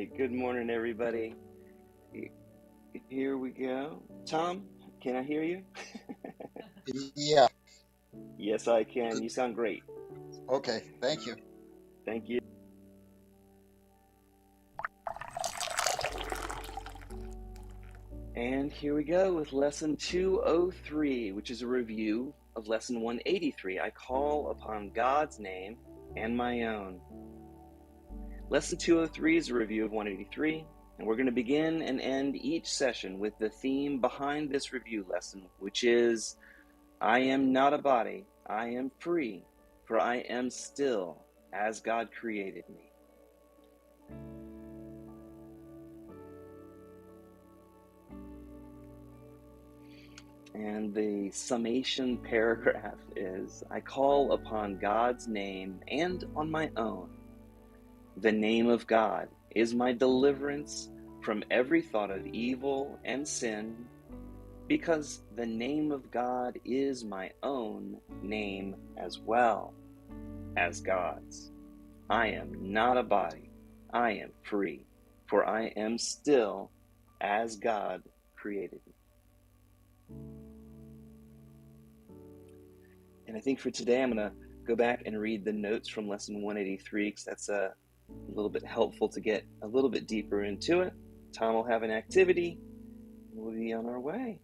Good morning, everybody. Here we go. Tom, can I hear you? Yeah. Yes, I can. You sound great. Okay. Thank you. Thank you. And here we go with lesson 203, which is a review of lesson 183. I call upon God's name and my own. Lesson 203 is a review of 183, and we're going to begin and end each session with the theme behind this review lesson, which is I am not a body, I am free, for I am still as God created me. And the summation paragraph is, I call upon God's name and on my own. The name of God is my deliverance from every thought of evil and sin, because the name of God is my own name as well as God's. I am not a body, I am free, for I am still as God created me. And I think for today, I'm going to go back and read the notes from lesson 183, because that's a little bit helpful to get a little bit deeper into it. Tom will have an activity, and we'll be on our way.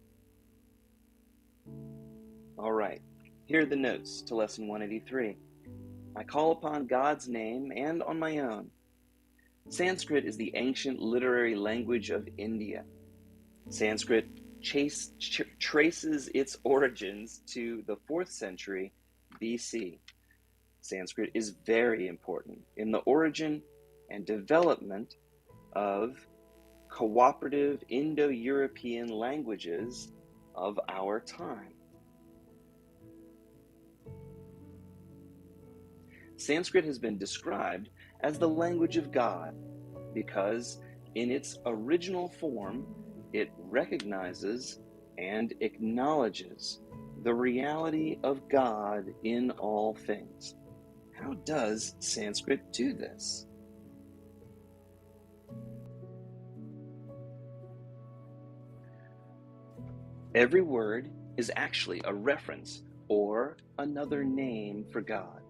All right, here are the notes to lesson 183. I call upon God's name and on my own. Sanskrit is the ancient literary language of India. Sanskrit traces its origins to the 4th century BC. Sanskrit is very important in the origin and development of cooperative Indo-European languages of our time. Sanskrit has been described as the language of God because in its original form, it recognizes and acknowledges the reality of God in all things. How does Sanskrit do this? Every word is actually a reference or another name for God.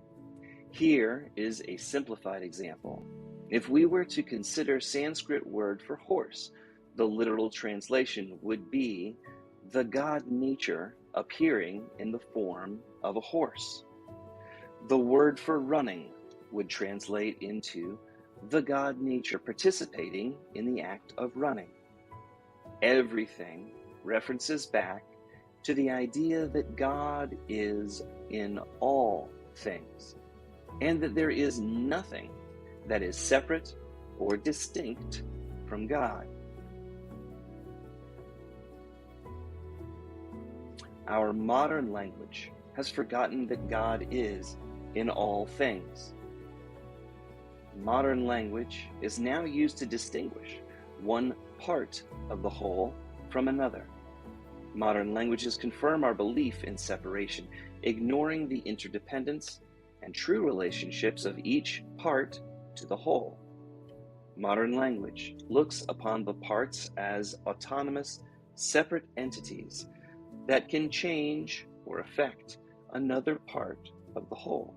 Here is a simplified example. If we were to consider Sanskrit word for horse, the literal translation would be the God nature appearing in the form of a horse. The word for running would translate into the God nature participating in the act of running. Everything references back to the idea that God is in all things, and that there is nothing that is separate or distinct from God. Our modern language has forgotten that God is in all things. Modern language is now used to distinguish one part of the whole from another. Modern languages confirm our belief in separation, ignoring the interdependence and true relationships of each part to the whole. Modern language looks upon the parts as autonomous, separate entities that can change or affect another part of the whole.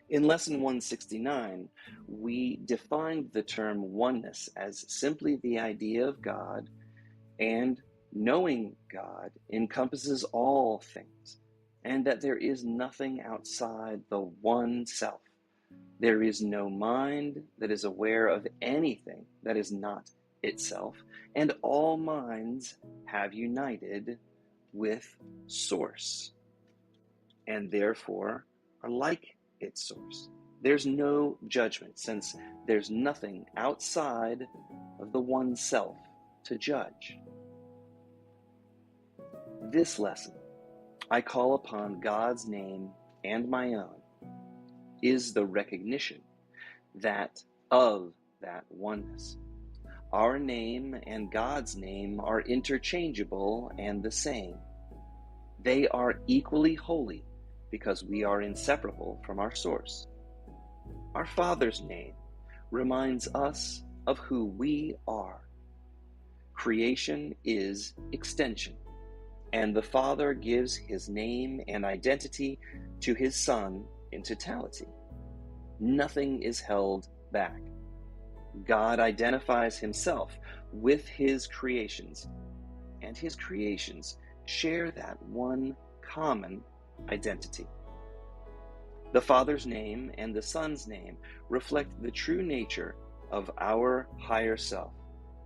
In lesson 169, we defined the term oneness as simply the idea of God, and knowing God encompasses all things, and that there is nothing outside the one self. There is no mind that is aware of anything that is not itself, and all minds have united with Source, and therefore are like its source. There's no judgment, since there's nothing outside of the one self to judge. This lesson, I call upon God's name and my own, is the recognition that of that oneness. Our name and God's name are interchangeable and the same. They are equally holy because we are inseparable from our source. Our Father's name reminds us of who we are. Creation is extension, and the Father gives his name and identity to his Son in totality. Nothing is held back. God identifies himself with his creations, and his creations share that one common identity. The Father's name and the Son's name reflect the true nature of our higher self,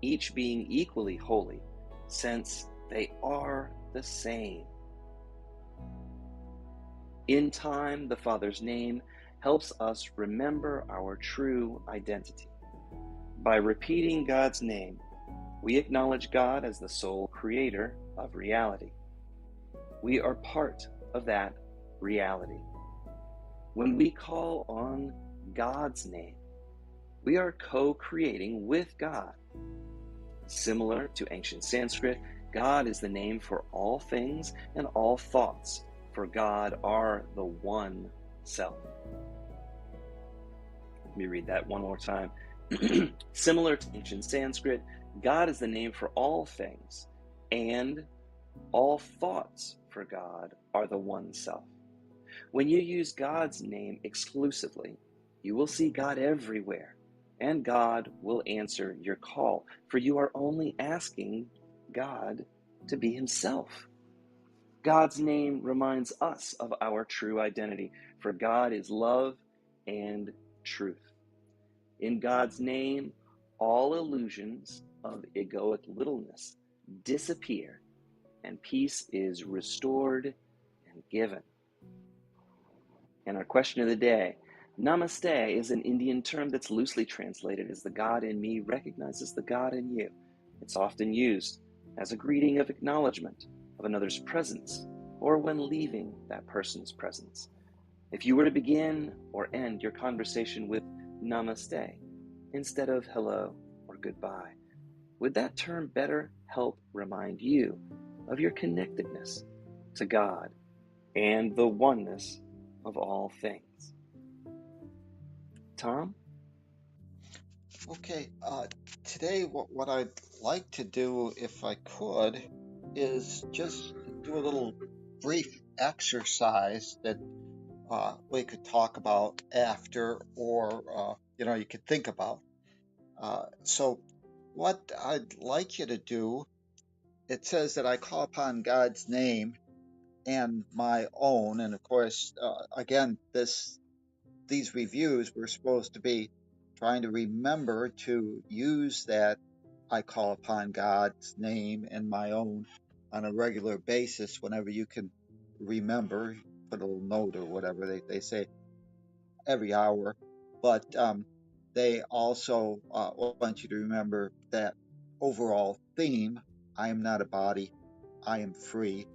each being equally holy, since they are the same. In time, the Father's name helps us remember our true identity. By repeating God's name, we acknowledge God as the sole creator of reality. We are part of that reality. When we call on God's name, we are co-creating with God. Similar to ancient Sanskrit, God is the name for all things and all thoughts, for God are the one self. Let me read that one more time. Similar to ancient Sanskrit, God is the name for all things, and all thoughts for God are the one self. When you use God's name exclusively, you will see God everywhere, and God will answer your call, for you are only asking God to be himself. God's name reminds us of our true identity, for God is love and truth. In God's name, all illusions of egoic littleness disappear, and peace is restored and given. And our question of the day, Namaste is an Indian term that's loosely translated as the God in me recognizes the God in you. It's often used as a greeting of acknowledgement of another's presence or when leaving that person's presence. If you were to begin or end your conversation with Namaste instead of hello or goodbye, would that term better help remind you of your connectedness to God and the oneness of all things? Tom? Okay. Today, what I'd like to do, if I could, is just do a little brief exercise that we could talk about after, or you could think about. So, what I'd like you to do, it says that I call upon God's name and my own, and of course, again, these reviews were supposed to be trying to remember to use that I call upon God's name and my own on a regular basis whenever you can remember, put a little note or whatever they say every hour. But they also want you to remember that overall theme: I am not a body, I am free,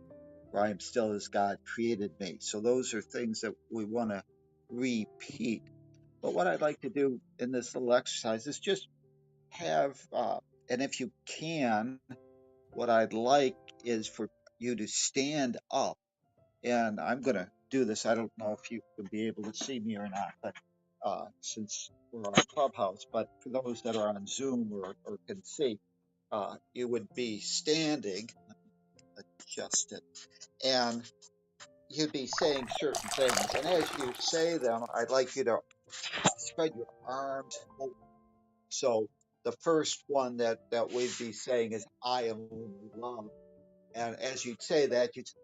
or I am still as God created me. So those are things that we want to repeat. But what I'd like to do in this little exercise is just have, and if you can, what I'd like is for you to stand up. And I'm going to do this. I don't know if you can be able to see me or not, but since we're on Clubhouse, but for those that are on Zoom or can see, you would be standing, adjust it, and you'd be saying certain things. And as you say them, I'd like you to spread your arms open. So the first one that we'd be saying is, I am only love. And as you'd say that, you'd say,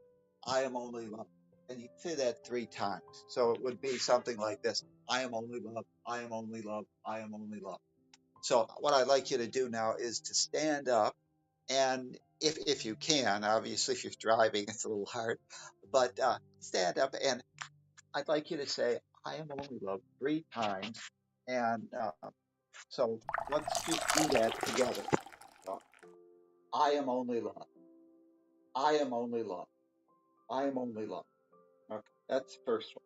I am only love. And you'd say that 3 times. So it would be something like this: I am only love, I am only love, I am only love. So what I'd like you to do now is to stand up, and if you can, obviously if you're driving, it's a little hard, but stand up, and I'd like you to say, I am only love 3 times. And so let's just do that together. Uh, I am only love. I am only love. I am only love. Okay, that's the first one.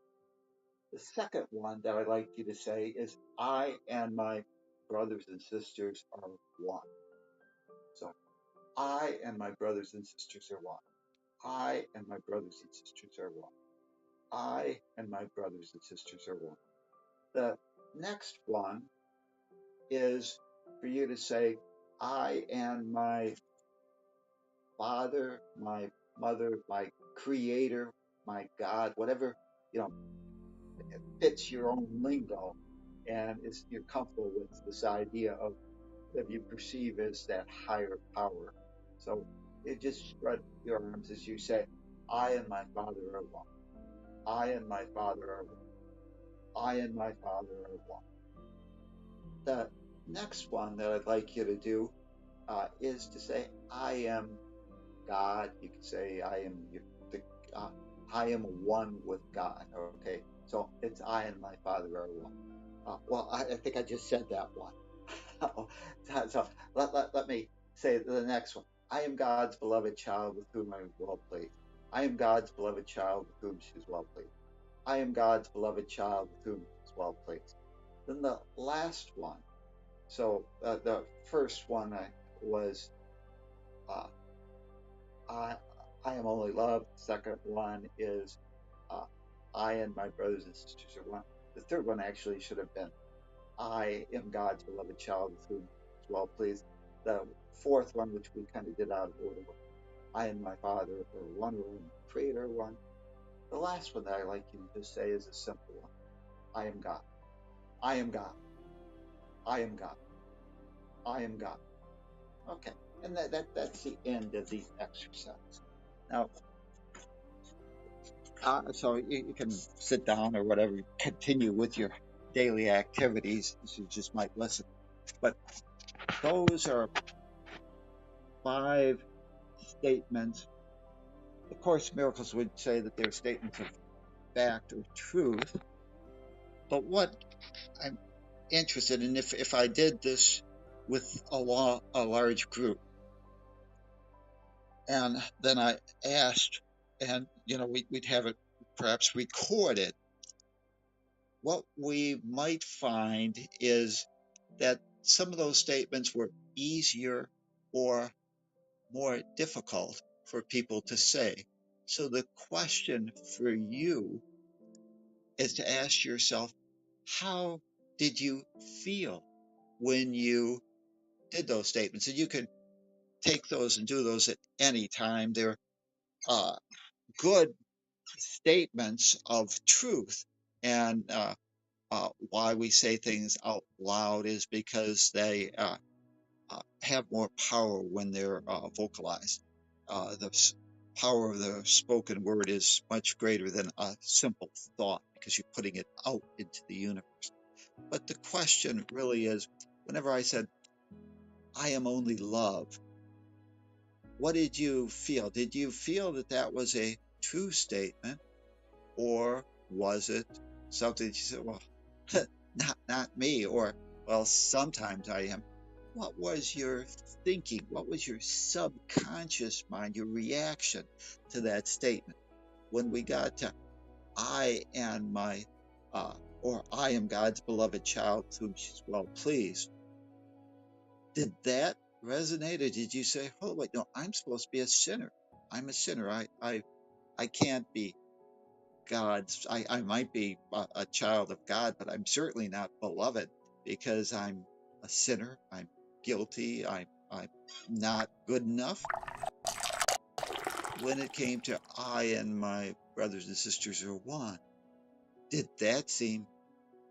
The second one that I'd like you to say is, I and my brothers and sisters are one. So I and my brothers and sisters are one. I and my brothers and sisters are one. I and my brothers and sisters are one. The next one is for you to say, I and my father, my mother, my creator, my God, whatever, you know, fits your own lingo and is you're comfortable with this idea of that you perceive as that higher power. So it just spread your arms as you say, I and my father are one. I and my father are one. I and my father are one. The next one that I'd like you to do is to say, I am God. You could say, the, uh, I am one with God. Okay. So it's I and my father are one. Well, I think I just said that one. So let me say the next one. I am God's beloved child with whom I am well pleased. I am God's beloved child with whom she is well pleased. I am God's beloved child with whom she is well pleased. Then the last one. So the first one was uh, I I am only loved. The second one is uh, I and my brothers and sisters are one. The third one actually should have been I am God's beloved child with whom is well pleased. The fourth one, which we kind of did out of order, I and my Father are one, or Creator are one. The last one that I like you to just say is a simple one. I am God. I am God. I am God. I am God. Okay. And that's the end of the exercise. Now, so you can sit down or whatever, continue with your daily activities. You just might listen. But those are 5 statements. Of course, miracles would say that they're statements of fact or truth. But what I'm interested in, if I did this with a large group, and then I asked, and we'd have it perhaps recorded, what we might find is that some of those statements were easier or more difficult for people to say. So the question for you is to ask yourself, how did you feel when you did those statements? And you can take those and do those at any time. They're uh, good statements of truth. And why we say things out loud is because they have more power when they're vocalized. The power of the spoken word is much greater than a simple thought because you're putting it out into the universe. But the question really is, whenever I said, I am only love, what did you feel? Did you feel that that was a true statement, or was it something that you said, well, not me, or, well, sometimes I am? What was your thinking? What was your subconscious mind, your reaction to that statement? When we got to I and my, or I am God's beloved child, to whom she's well pleased, did that resonate, or did you say, oh wait, no, I'm supposed to be a sinner. I'm a sinner. I can't be God's. I might be a child of God, but I'm certainly not beloved because I'm a sinner. I'm guilty. I'm not good enough. When it came to I and my brothers and sisters are one, did that seem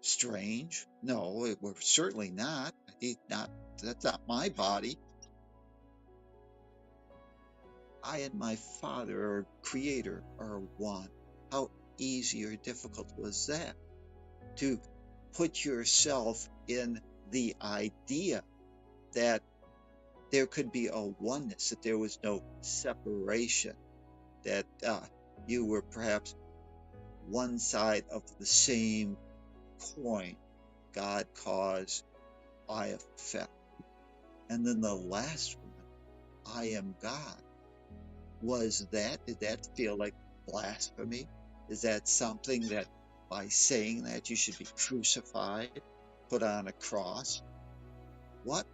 strange? No, it was certainly not. Not that's not my body. I and my Father or Creator are one. How easy or difficult was that to put yourself in the idea that there could be a oneness, that there was no separation, that you were perhaps one side of the same coin, God cause, I effect. And then the last one, I am God. Did that feel like blasphemy? Is that something that by saying that you should be crucified, put on a cross? What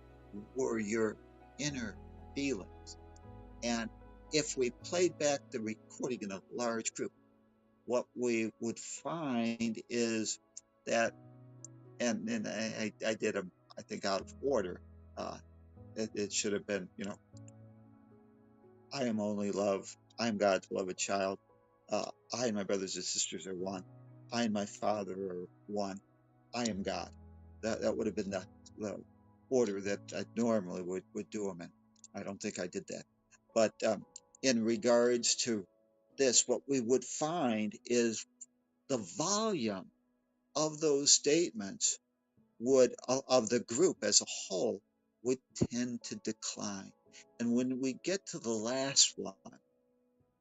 were your inner feelings? And if we played back the recording in a large group, what we would find is that, and I did them, I think, out of order. Uh, it should have been, I am only love. I am God's beloved child. I and my brothers and sisters are one. I and my Father are one. I am God. That would have been the order that I normally would do them in. I don't think I did that. But in regards to this, what we would find is the volume of those statements of the group as a whole would tend to decline. And when we get to the last one,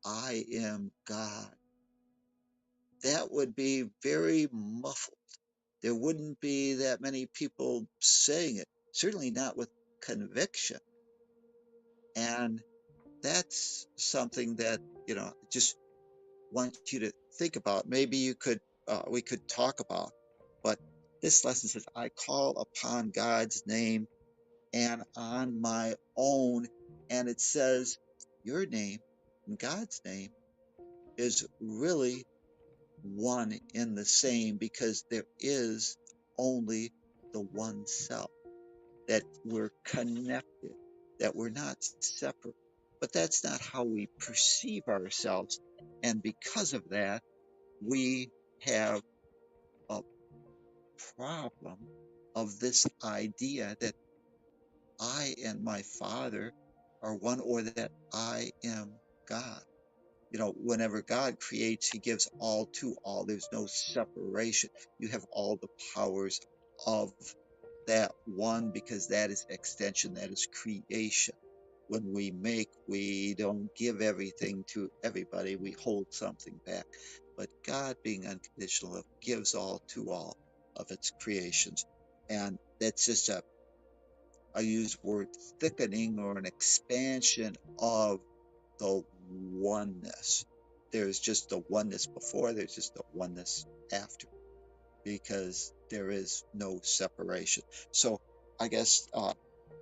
I am God, that would be very muffled. There wouldn't be that many people saying it, certainly not with conviction. And that's something that, just want you to think about. Maybe we could talk about, but this lesson says, I call upon God's name and on my own. And it says, your name and God's name is really one in the same, because there is only the one self, that we're connected, that we're not separate. But that's not how we perceive ourselves. And because of that, we have a problem of this idea that I and my Father are one, or that I am God. Whenever God creates, he gives all to all. There's no separation. You have all the powers of that one, because that is extension, that is creation. When we make, we don't give everything to everybody, we hold something back. But God, being unconditional love, gives all to all of its creations. And that's just I use word thickening, or an expansion of the oneness. There's just the oneness before, there's just the oneness after, because there is no separation. So I guess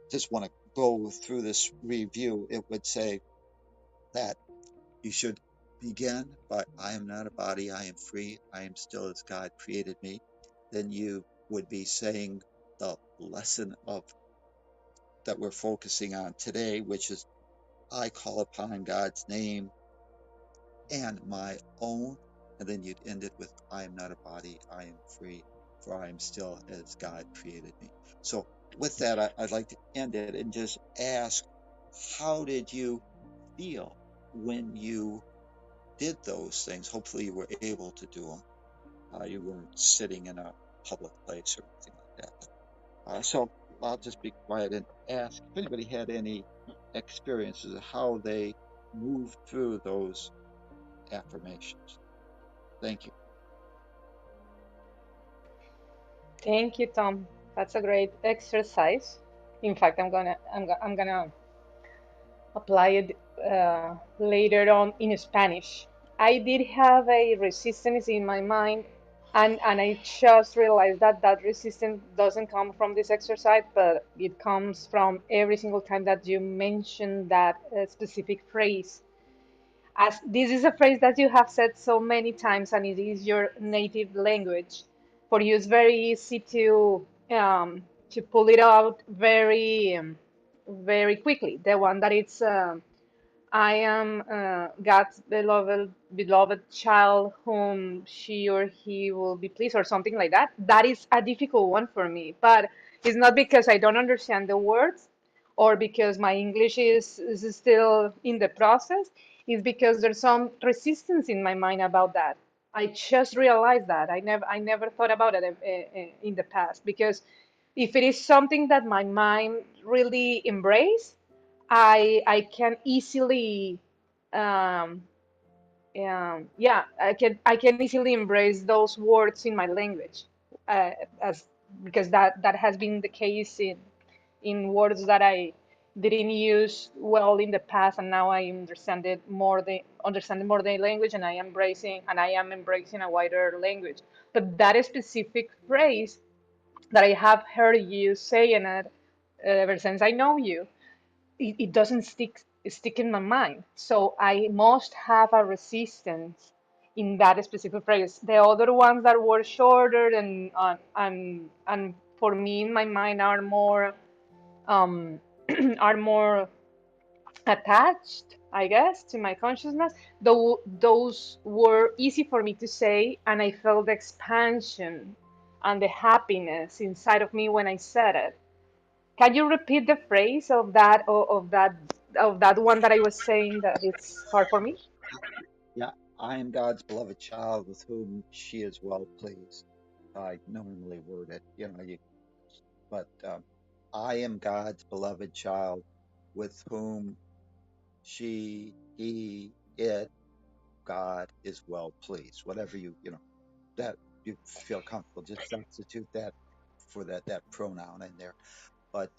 just want to go through this review. It would say that you should begin by, I am not a body, I am free, I am still as God created me. Then you would be saying the lesson of that we're focusing on today, which is, I call upon God's name and my own. And then you'd end it with, I am not a body, I am free, for I am still as God created me. So with that, I'd like to end it and just ask, how did you feel when you did those things? Hopefully you were able to do them. You weren't sitting in a public place or anything like that. So I'll just be quiet and ask if anybody had any experiences of how they moved through those affirmations. Thank you. Thank you, Tom. That's a great exercise. In fact, I'm gonna apply it later on in Spanish. I did have a resistance in my mind, and I just realized that that resistance doesn't come from this exercise, but it comes from every single time that you mention that specific phrase. As this is a phrase that you have said so many times, and it is your native language, for you it's very easy to pull it out very quickly. The one that it's I am God's beloved child, whom she or he will be pleased, or something like that. That is a difficult one for me, but it's not because I don't understand the words, or because my English is still in the process. It's because there's some resistance in my mind about that. I just realized that I never thought about it in the past, because if it is something that my mind really embrace, I can easily um, yeah, I can easily embrace those words in my language, uh, as because that has been the case in words that I didn't use well in the past, and now I understand more the language, and I am embracing a wider language. But that specific phrase that I have heard you saying it ever since I know you, it doesn't stick in my mind. So I must have a resistance in that specific phrase. The other ones that were shorter and for me in my mind are more um, are more attached, I guess, to my consciousness. Though those were easy for me to say, and I felt the expansion and the happiness inside of me when I said it. Can you repeat the phrase of that one that I was saying that it's hard for me? Yeah, I am God's beloved child with whom she is well pleased. I normally word it, but I am God's beloved child with whom it, God is well pleased. Whatever that you feel comfortable, just substitute that for that pronoun in there. But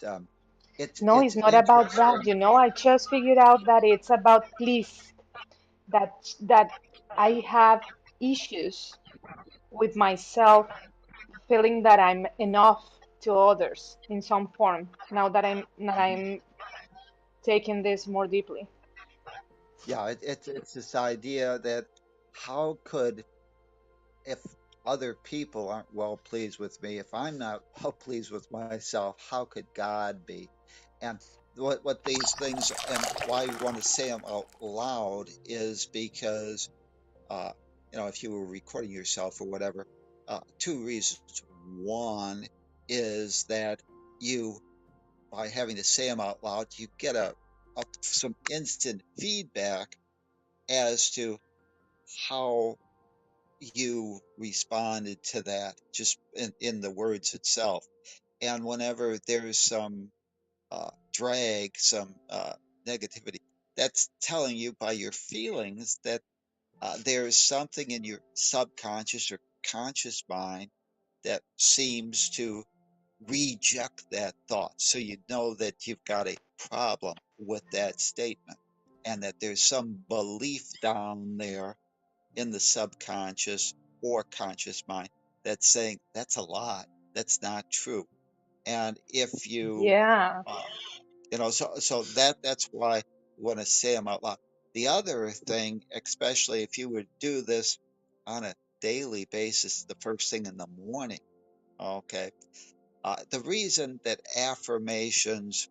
No, it's it's not about that. interesting. I just figured out that it's about please. That I have issues with myself feeling that I'm enough to others in some form. Now that Mhm. I'm taking this more deeply. Yeah, it's this idea that how could, if other people aren't well pleased with me, if I'm not well pleased with myself, how could God be? And what these things, and why you want to say them out loud is because uh, if you were recording yourself or whatever, two reasons. One is that you, by having to say them out loud, you get some instant feedback as to how you responded to that just in the words itself. And whenever there's some drag, some negativity, that's telling you by your feelings that there's something in your subconscious or conscious mind that seems to reject that thought. So you know that you've got a problem with that statement and that there's some belief down there in the subconscious or conscious mind that's saying that's a lie. That's not true. And if you, Yeah. uh, so that's why I want to say them out loud. The other thing, especially if you would do this on a daily basis, the first thing in the morning, okay. The reason that affirmations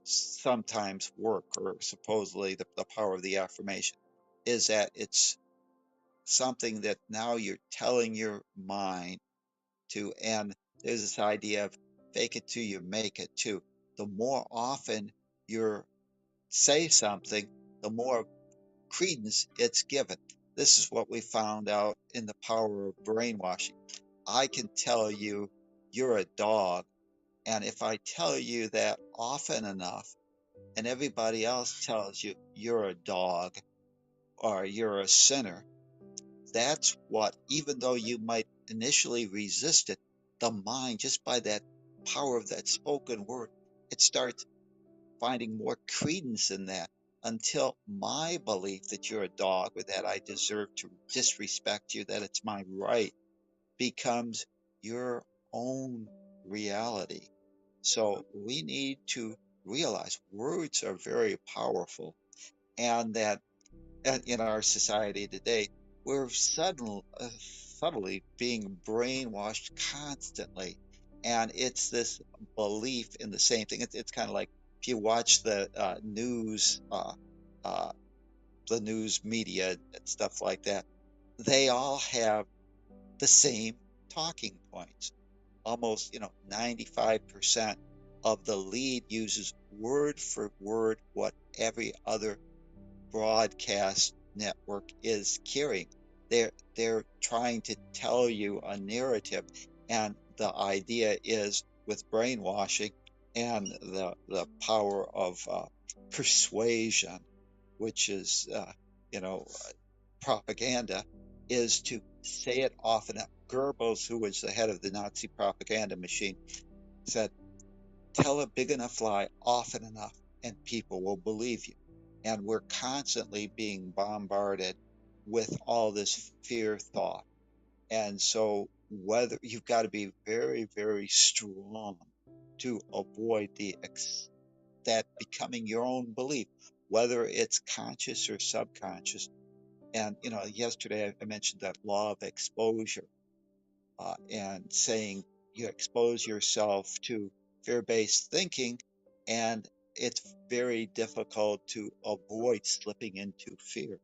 sometimes work, or supposedly the power of the affirmation, is that it's something that now you're telling your mind to, and there's this idea of fake it till you make it too. The more often you say something, the more credence it's given. This is what we found out in the power of brainwashing. I can tell you you're a dog, and if I tell you that often enough, and everybody else tells you you're a dog or you're a sinner, that's what, even though you might initially resist it, the mind, just by that power of that spoken word, it starts finding more credence in that until my belief that you're a dog or that I deserve to disrespect you, that it's my right, becomes your own reality. So we need to realize words are very powerful, and that in our society today, we're subtly being brainwashed constantly. And it's this belief in the same thing. It's kind of like if you watch uh, the news media and stuff like that, they all have the same talking points. Almost, 95% of the lead uses word for word what every other broadcast network is carrying. They're trying to tell you a narrative, and the idea is with brainwashing and the power of persuasion, which is you know propaganda, is to say it often. Goebbels, who was the head of the Nazi propaganda machine, said, tell a big enough lie often enough, and people will believe you. And we're constantly being bombarded with all this fear thought. And so, whether you've got to be very, very strong to avoid that becoming your own belief, whether it's conscious or subconscious. And, yesterday I mentioned that law of exposure, and saying you expose yourself to fear-based thinking, and it's very difficult to avoid slipping into fear.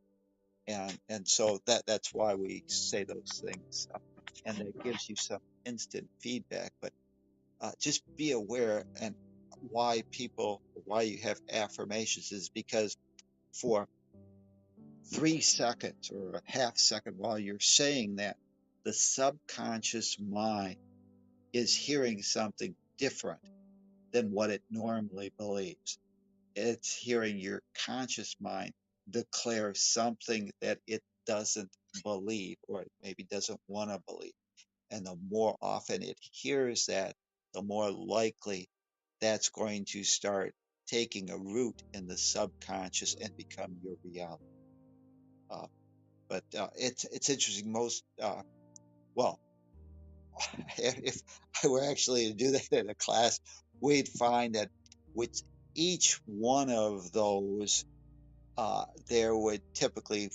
And so that's why we say those things, and that gives you some instant feedback. But just be aware, and why you have affirmations is because for 3 seconds or a half second while you're saying that, the subconscious mind is hearing something different than what it normally believes. It's hearing your conscious mind declare something that it doesn't believe, or it maybe doesn't want to believe. And the more often it hears that, the more likely that's going to start taking a root in the subconscious and become your reality. Uh, but it's interesting. Well, if I were actually to do that in a class, we'd find that with each one of those, there would typically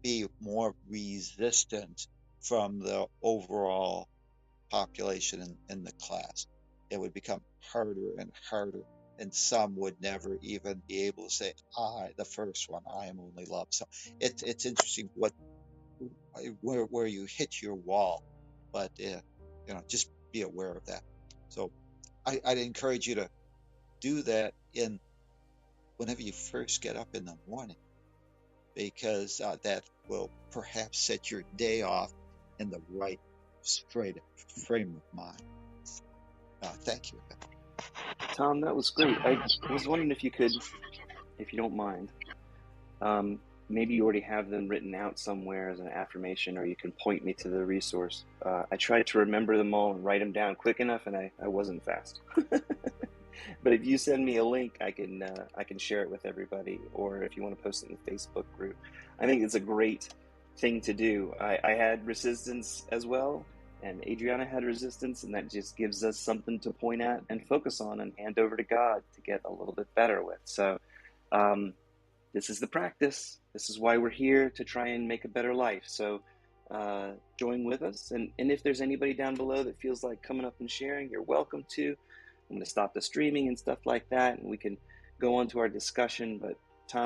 be more resistance from the overall population in the class. It would become harder and harder, and some would never even be able to say, the first one, I am only love. So it's interesting where you hit your wall, but just be aware of that. So I'd encourage you to do that in whenever you first get up in the morning, because that will perhaps set your day off in the right straight frame of mind. Thank you. Tom, that was great. I was wondering if you could, if you don't mind, maybe you already have them written out somewhere as an affirmation, or you can point me to the resource. I tried to remember them all and write them down quick enough, and I wasn't fast. But if you send me a link, I can share it with everybody, or if you want to post it in the Facebook group. I think it's a great thing to do. I had resistance as well, and Adriana had resistance, and that just gives us something to point at and focus on and hand over to God to get a little bit better with. So this is the practice. This is why we're here, to try and make a better life. So join with us. And if there's anybody down below that feels like coming up and sharing, you're welcome to. I'm going to stop the streaming and stuff like that, and we can go on to our discussion. But